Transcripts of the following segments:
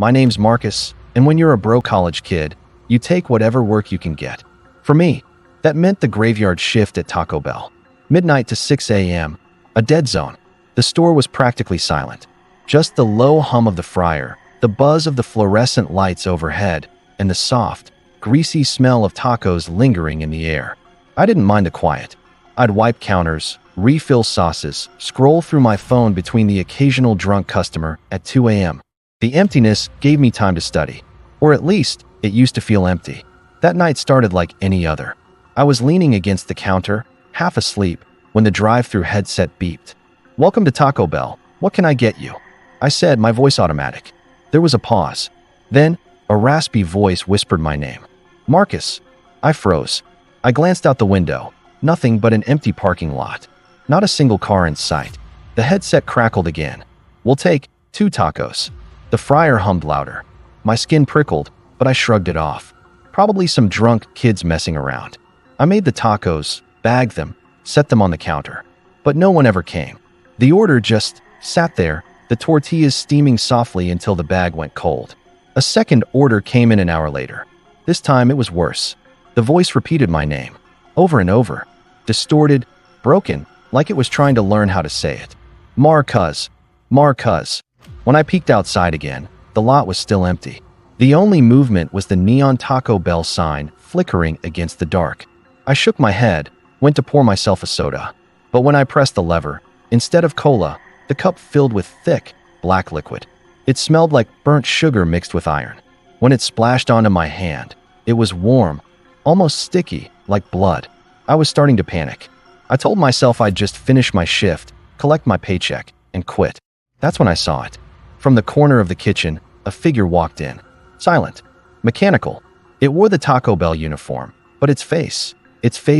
My name's Marcus, and when you're a broke college kid, you take whatever work you can get. For me, that meant the graveyard shift at Taco Bell. Midnight to 6 a.m., a dead zone. The store was practically silent. Just the low hum of the fryer, the buzz of the fluorescent lights overhead, and the soft, greasy smell of tacos lingering in the air. I didn't mind the quiet. I'd wipe counters, refill sauces, scroll through my phone between the occasional drunk customer at 2 a.m. The emptiness gave me time to study. Or at least, it used to feel empty. That night started like any other. I was leaning against the counter, half asleep, when the drive-thru headset beeped. "Welcome to Taco Bell. What can I get you?" I said, my voice automatic. There was a pause. Then, a raspy voice whispered my name. "Marcus." I froze. I glanced out the window. Nothing but an empty parking lot. Not a single car in sight. The headset crackled again. "We'll take 2 tacos." The fryer hummed louder. My skin prickled, but I shrugged it off. Probably some drunk kids messing around. I made the tacos, bagged them, set them on the counter. But no one ever came. The order just sat there, the tortillas steaming softly until the bag went cold. A second order came in an hour later. This time it was worse. The voice repeated my name, over and over, distorted, broken, like it was trying to learn how to say it. "Marcus. Marcus." When I peeked outside again, the lot was still empty. The only movement was the neon Taco Bell sign flickering against the dark. I shook my head, went to pour myself a soda. But when I pressed the lever, instead of cola, the cup filled with thick, black liquid. It smelled like burnt sugar mixed with iron. When it splashed onto my hand, it was warm, almost sticky, like blood. I was starting to panic. I told myself I'd just finish my shift, collect my paycheck, and quit. That's when I saw it. From the corner of the kitchen, a figure walked in. Silent. Mechanical. It wore the Taco Bell uniform, but its face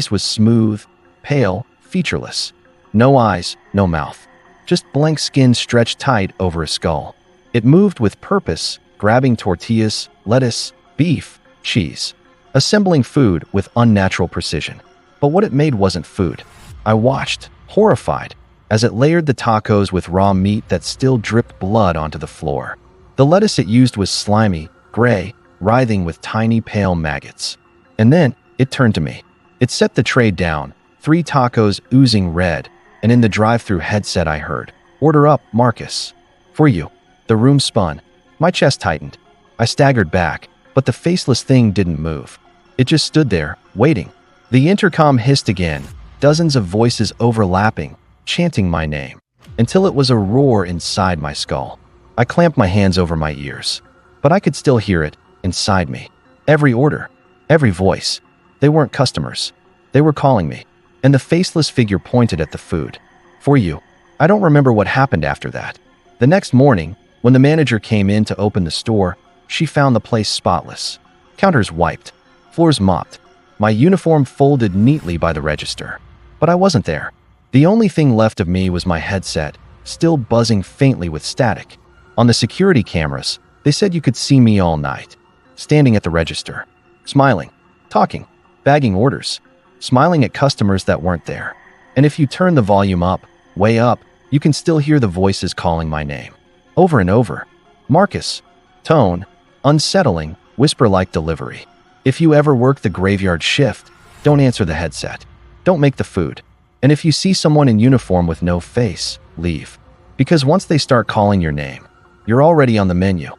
was smooth, pale, featureless. No eyes, no mouth. Just blank skin stretched tight over a skull. It moved with purpose, grabbing tortillas, lettuce, beef, cheese. Assembling food with unnatural precision. But what it made wasn't food. I watched, horrified, as it layered the tacos with raw meat that still dripped blood onto the floor. The lettuce it used was slimy, gray, writhing with tiny pale maggots. And then, it turned to me. It set the tray down, 3 tacos oozing red, and in the drive-thru headset I heard, "Order up, Marcus." "For you." The room spun. My chest tightened. I staggered back, but the faceless thing didn't move. It just stood there, waiting. The intercom hissed again, dozens of voices overlapping, chanting my name, until it was a roar inside my skull. I clamped my hands over my ears, but I could still hear it inside me. Every order, every voice. They weren't customers. They were calling me, and the faceless figure pointed at the food. "For you." I don't remember what happened after that. The next morning, when the manager came in to open the store, she found the place spotless. Counters wiped, floors mopped, my uniform folded neatly by the register. But I wasn't there. The only thing left of me was my headset, still buzzing faintly with static. On the security cameras, they said you could see me all night, standing at the register, smiling, talking, bagging orders, smiling at customers that weren't there. And if you turn the volume up, way up, you can still hear the voices calling my name. Over and over. "Marcus." Tone, unsettling, whisper-like delivery. If you ever work the graveyard shift, don't answer the headset. Don't make the food. And if you see someone in uniform with no face, leave. Because once they start calling your name, you're already on the menu.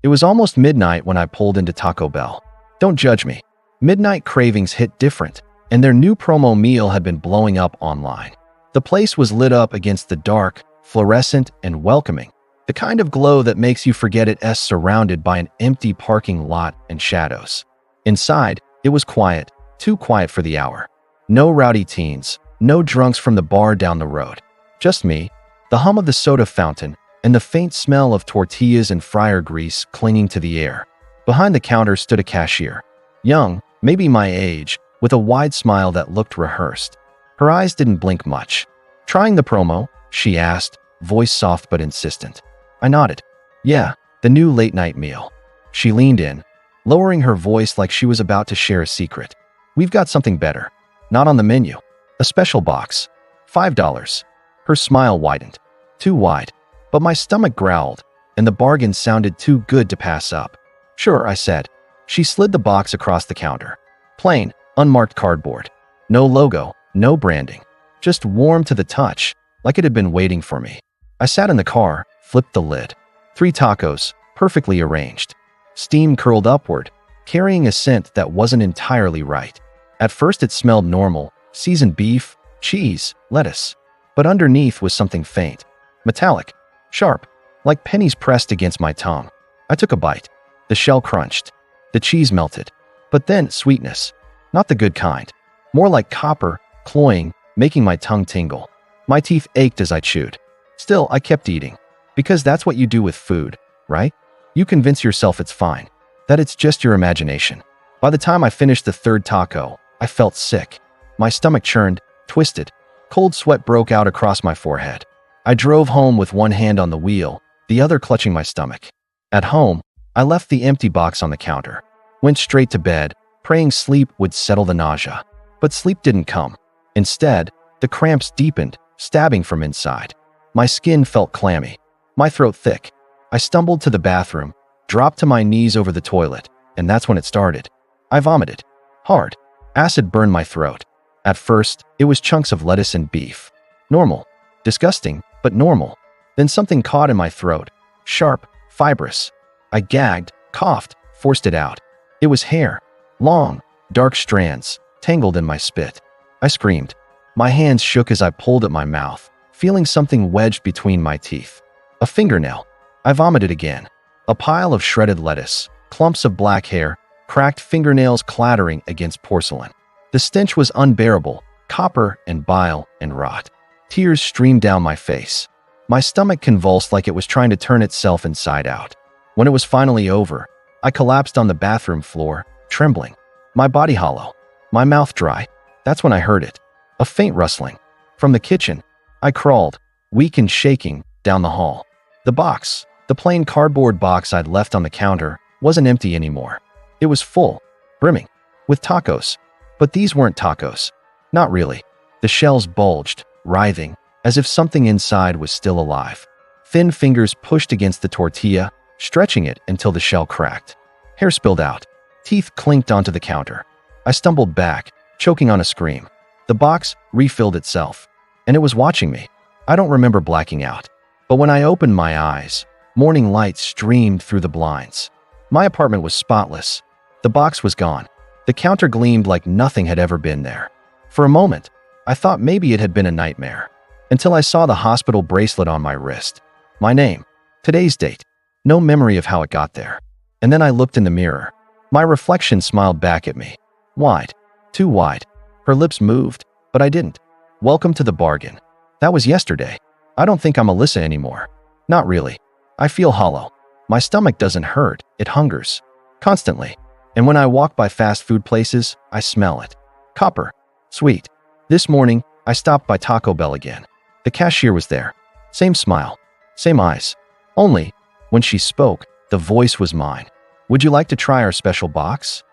It was almost midnight when I pulled into Taco Bell. Don't judge me. Midnight cravings hit different, and their new promo meal had been blowing up online. The place was lit up against the dark, fluorescent, and welcoming. The kind of glow that makes you forget it's surrounded by an empty parking lot and shadows. Inside, it was quiet, too quiet for the hour. No rowdy teens, no drunks from the bar down the road. Just me, the hum of the soda fountain, and the faint smell of tortillas and fryer grease clinging to the air. Behind the counter stood a cashier. Young, maybe my age, with a wide smile that looked rehearsed. Her eyes didn't blink much. "Trying the promo?" she asked, voice soft but insistent. I nodded. "Yeah, the new late-night meal." She leaned in, lowering her voice like she was about to share a secret. "We've got something better. Not on the menu. A special box. $5. Her smile widened. Too wide. But my stomach growled, and the bargain sounded too good to pass up. "Sure," I said. She slid the box across the counter. Plain, unmarked cardboard. No logo, no branding. Just warm to the touch, like it had been waiting for me. I sat in the car, flipped the lid. 3 tacos, perfectly arranged. Steam curled upward, carrying a scent that wasn't entirely right. At first it smelled normal, seasoned beef, cheese, lettuce. But underneath was something faint. Metallic. Sharp. Like pennies pressed against my tongue. I took a bite. The shell crunched. The cheese melted. But then sweetness. Not the good kind. More like copper, cloying, making my tongue tingle. My teeth ached as I chewed. Still, I kept eating. Because that's what you do with food, right? You convince yourself it's fine. That it's just your imagination. By the time I finished the 3rd taco, I felt sick. My stomach churned, twisted. Cold sweat broke out across my forehead. I drove home with one hand on the wheel, the other clutching my stomach. At home, I left the empty box on the counter. Went straight to bed, praying sleep would settle the nausea. But sleep didn't come. Instead, the cramps deepened, stabbing from inside. My skin felt clammy. My throat thick. I stumbled to the bathroom, dropped to my knees over the toilet, and that's when it started. I vomited. Hard. Acid burned my throat. At first, it was chunks of lettuce and beef. Normal. Disgusting, but normal. Then something caught in my throat. Sharp, fibrous. I gagged, coughed, forced it out. It was hair. Long, dark strands, tangled in my spit. I screamed. My hands shook as I pulled at my mouth, feeling something wedged between my teeth. A fingernail. I vomited again. A pile of shredded lettuce, clumps of black hair, cracked fingernails clattering against porcelain. The stench was unbearable, copper and bile and rot. Tears streamed down my face. My stomach convulsed like it was trying to turn itself inside out. When it was finally over, I collapsed on the bathroom floor, trembling. My body hollow. My mouth dry. That's when I heard it. A faint rustling. From the kitchen, I crawled, weak and shaking, down the hall. The box, the plain cardboard box I'd left on the counter, wasn't empty anymore. It was full, brimming, with tacos. But these weren't tacos. Not really. The shells bulged, writhing, as if something inside was still alive. Thin fingers pushed against the tortilla, stretching it until the shell cracked. Hair spilled out. Teeth clinked onto the counter. I stumbled back, choking on a scream. The box refilled itself, and it was watching me. I don't remember blacking out. But when I opened my eyes, morning light streamed through the blinds. My apartment was spotless. The box was gone. The counter gleamed like nothing had ever been there. For a moment, I thought maybe it had been a nightmare, until I saw the hospital bracelet on my wrist. My name, today's date, no memory of how it got there. And then I looked in the mirror. My reflection smiled back at me. Wide. Too wide. Her lips moved, but I didn't. Welcome to the bargain. That was yesterday. I don't think I'm Alyssa anymore. Not really. I feel hollow. My stomach doesn't hurt, it hungers. Constantly. And when I walk by fast food places, I smell it. Copper. Sweet. This morning, I stopped by Taco Bell again. The cashier was there. Same smile. Same eyes. Only, when she spoke, the voice was mine. Would you like to try our special box?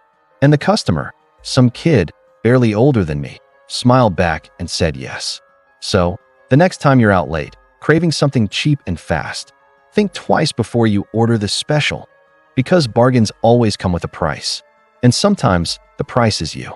And the customer, some kid, barely older than me, smiled back and said yes. So, the next time you're out late, craving something cheap and fast, think twice before you order the special. Because bargains always come with a price. And sometimes, the price is you.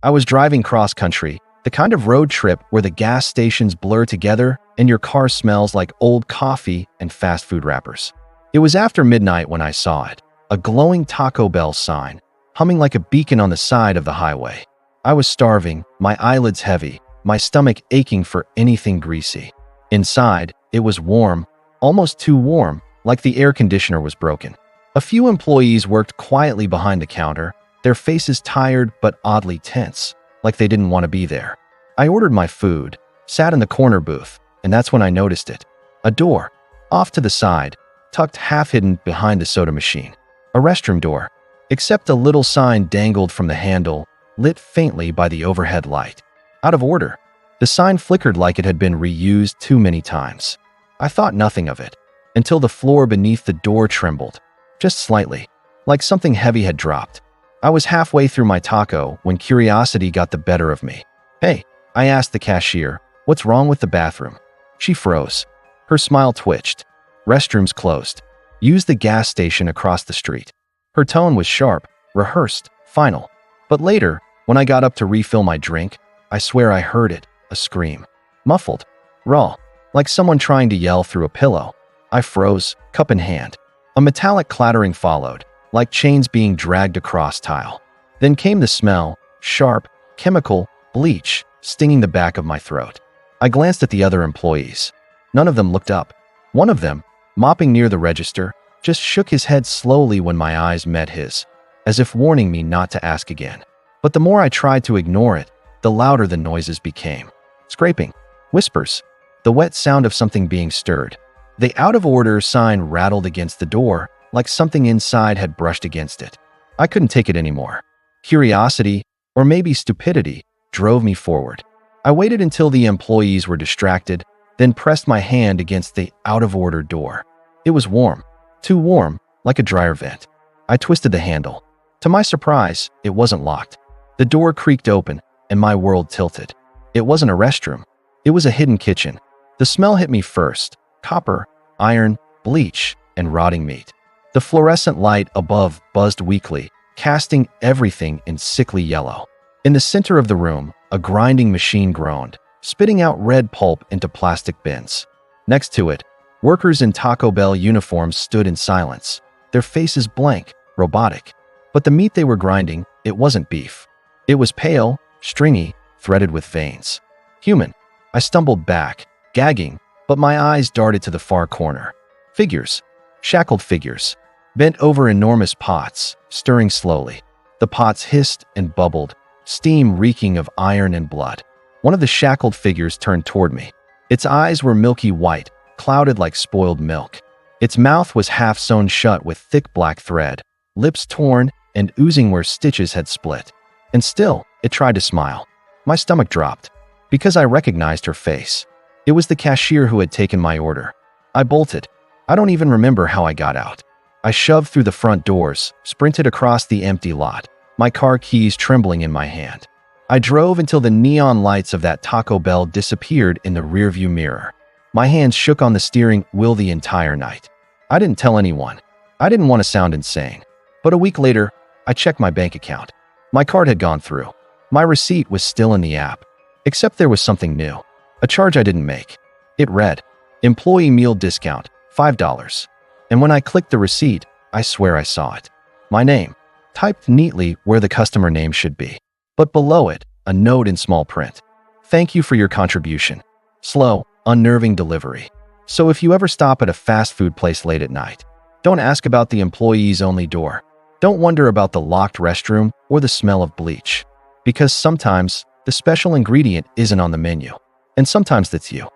I was driving cross-country, the kind of road trip where the gas stations blur together and your car smells like old coffee and fast food wrappers. It was after midnight when I saw it, a glowing Taco Bell sign, humming like a beacon on the side of the highway. I was starving, my eyelids heavy, my stomach aching for anything greasy. Inside, it was warm, almost too warm, like the air conditioner was broken. A few employees worked quietly behind the counter, their faces tired but oddly tense, like they didn't want to be there. I ordered my food, sat in the corner booth, and that's when I noticed it. A door, off to the side, tucked half-hidden behind the soda machine. A restroom door, except a little sign dangled from the handle, lit faintly by the overhead light. Out of order. The sign flickered like it had been reused too many times. I thought nothing of it, until the floor beneath the door trembled, just slightly, like something heavy had dropped. I was halfway through my taco when curiosity got the better of me. Hey, I asked the cashier, "What's wrong with the bathroom?" She froze. Her smile twitched. "Restrooms closed. Use the gas station across the street." Her tone was sharp, rehearsed, final. But later, when I got up to refill my drink, I swear I heard it, a scream. Muffled, raw, like someone trying to yell through a pillow. I froze, cup in hand. A metallic clattering followed, like chains being dragged across tile. Then came the smell, sharp, chemical, bleach, stinging the back of my throat. I glanced at the other employees. None of them looked up. One of them, mopping near the register, just shook his head slowly when my eyes met his, as if warning me not to ask again. But the more I tried to ignore it, the louder the noises became. Scraping, whispers, the wet sound of something being stirred. The out-of-order sign rattled against the door, like something inside had brushed against it. I couldn't take it anymore. Curiosity, or maybe stupidity, drove me forward. I waited until the employees were distracted, then pressed my hand against the out-of-order door. It was warm, too warm, like a dryer vent. I twisted the handle. To my surprise, it wasn't locked. The door creaked open, and my world tilted. It wasn't a restroom. It was a hidden kitchen. The smell hit me first: copper, iron, bleach, and rotting meat. The fluorescent light above buzzed weakly, casting everything in sickly yellow. In the center of the room, a grinding machine groaned, spitting out red pulp into plastic bins. Next to it, workers in Taco Bell uniforms stood in silence, their faces blank, robotic. But the meat they were grinding, it wasn't beef. It was pale, stringy, threaded with veins. Human. I stumbled back, gagging, but my eyes darted to the far corner. Figures. Shackled figures. Bent over enormous pots, stirring slowly. The pots hissed and bubbled, steam reeking of iron and blood. One of the shackled figures turned toward me. Its eyes were milky white, clouded like spoiled milk. Its mouth was half sewn shut with thick black thread, lips torn and oozing where stitches had split. And still, it tried to smile. My stomach dropped, because I recognized her face. It was the cashier who had taken my order. I bolted. I don't even remember how I got out. I shoved through the front doors, sprinted across the empty lot, my car keys trembling in my hand. I drove until the neon lights of that Taco Bell disappeared in the rearview mirror. My hands shook on the steering wheel the entire night. I didn't tell anyone. I didn't want to sound insane. But a week later, I checked my bank account. My card had gone through. My receipt was still in the app. Except there was something new. A charge I didn't make. It read, "Employee meal discount, $5. And when I clicked the receipt, I swear I saw it. My name, typed neatly where the customer name should be. But below it, a note in small print. "Thank you for your contribution. Slow, unnerving delivery." So if you ever stop at a fast food place late at night, don't ask about the employees-only door. Don't wonder about the locked restroom or the smell of bleach. Because sometimes, the special ingredient isn't on the menu. And sometimes that's you.